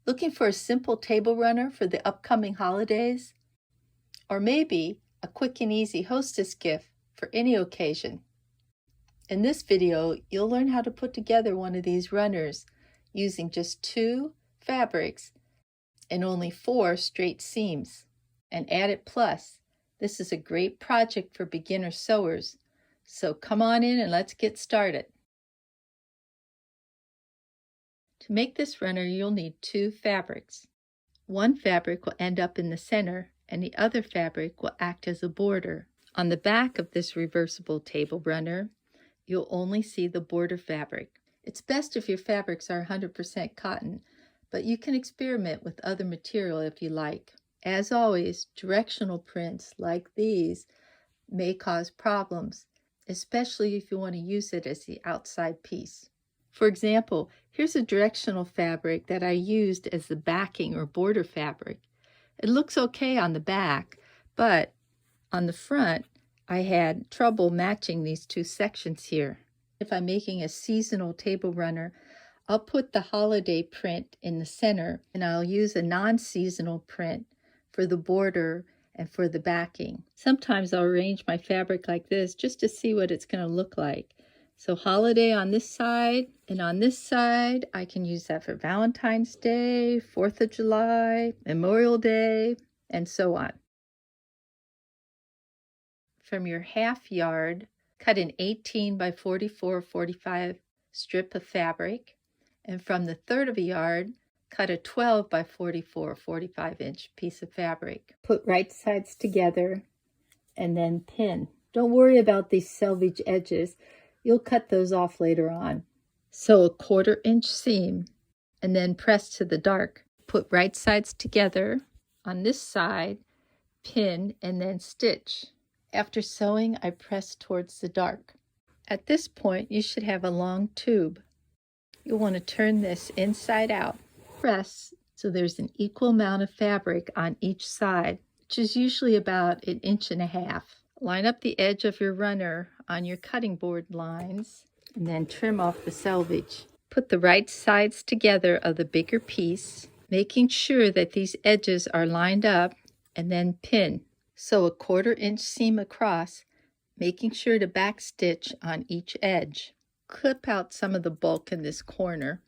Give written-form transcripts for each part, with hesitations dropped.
Looking for a simple table runner for the upcoming holidays? Or maybe a quick and easy hostess gift for any occasion? In this video, you'll learn how to put together one of these runners using just 2 fabrics and only 4 straight seams. And add it plus, this is a great project for beginner sewers. So come on in and let's get started. To make this runner, you'll need 2 fabrics. One fabric will end up in the center and the other fabric will act as a border. On the back of this reversible table runner, you'll only see the border fabric. It's best if your fabrics are 100% cotton, but you can experiment with other material if you like. As always, directional prints like these may cause problems, especially if you want to use it as the outside piece. For example, here's a directional fabric that I used as the backing or border fabric. It looks okay on the back, but on the front, I had trouble matching these 2 sections here. If I'm making a seasonal table runner, I'll put the holiday print in the center, and I'll use a non-seasonal print for the border and for the backing. Sometimes I'll arrange my fabric like this just to see what it's going to look like. So holiday on this side, and on this side, I can use that for Valentine's Day, 4th of July, Memorial Day, and so on. From your half yard, cut an 18 by 44-45 strip of fabric, and from the third of a yard, cut a 12 by 44-45 inch piece of fabric. Put right sides together and then pin. Don't worry about these selvage edges. You'll cut those off later on. Sew a 1/4 inch seam and then press to the dark. Put right sides together on this side, pin, and then stitch. After sewing, I press towards the dark. At this point, you should have a long tube. You'll want to turn this inside out. Press so there's an equal amount of fabric on each side, which is usually about 1.5 inches. Line up the edge of your runner on your cutting board lines and then trim off the selvage. Put the right sides together of the bigger piece, making sure that these edges are lined up, and then pin. Sew a 1/4 inch seam across, making sure to backstitch on each edge. Clip out some of the bulk in this corner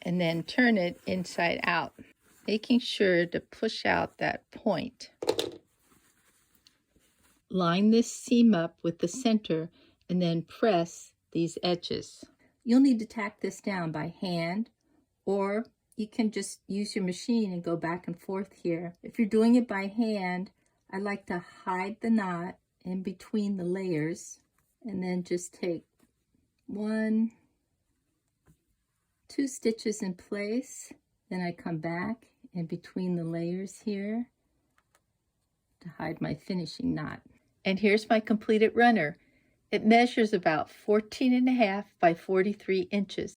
and then turn it inside out, making sure to push out that point. Line this seam up with the center and then press these edges. You'll need to tack this down by hand, or you can just use your machine and go back and forth here. If you're doing it by hand, I like to hide the knot in between the layers and then just take 1, 2 stitches in place. Then I come back in between the layers here to hide my finishing knot. And here's my completed runner. It measures about 14.5 by 43 inches.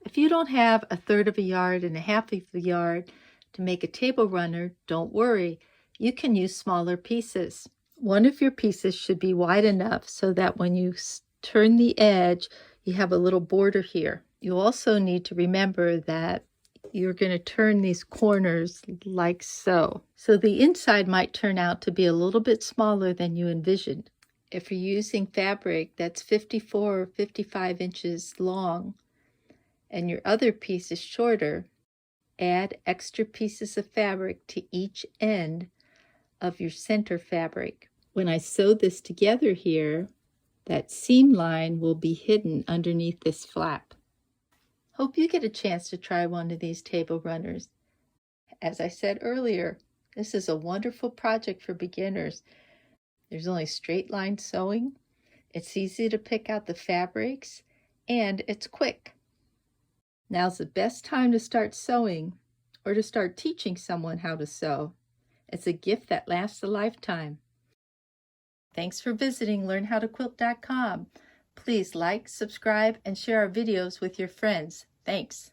If you don't have 1/3 of a yard and 1/2 of a yard to make a table runner, don't worry. You can use smaller pieces. One of your pieces should be wide enough so that when you turn the edge, you have a little border here. You also need to remember that you're going to turn these corners like so. So the inside might turn out to be a little bit smaller than you envisioned. If you're using fabric that's 54 or 55 inches long and your other piece is shorter, add extra pieces of fabric to each end of your center fabric. When I sew this together here, that seam line will be hidden underneath this flap. Hope you get a chance to try one of these table runners. As I said earlier, this is a wonderful project for beginners. There's only straight line sewing, it's easy to pick out the fabrics, and it's quick. Now's the best time to start sewing or to start teaching someone how to sew. It's a gift that lasts a lifetime. Thanks for visiting learnhowtoquilt.com. Please like, subscribe, and share our videos with your friends. Thanks.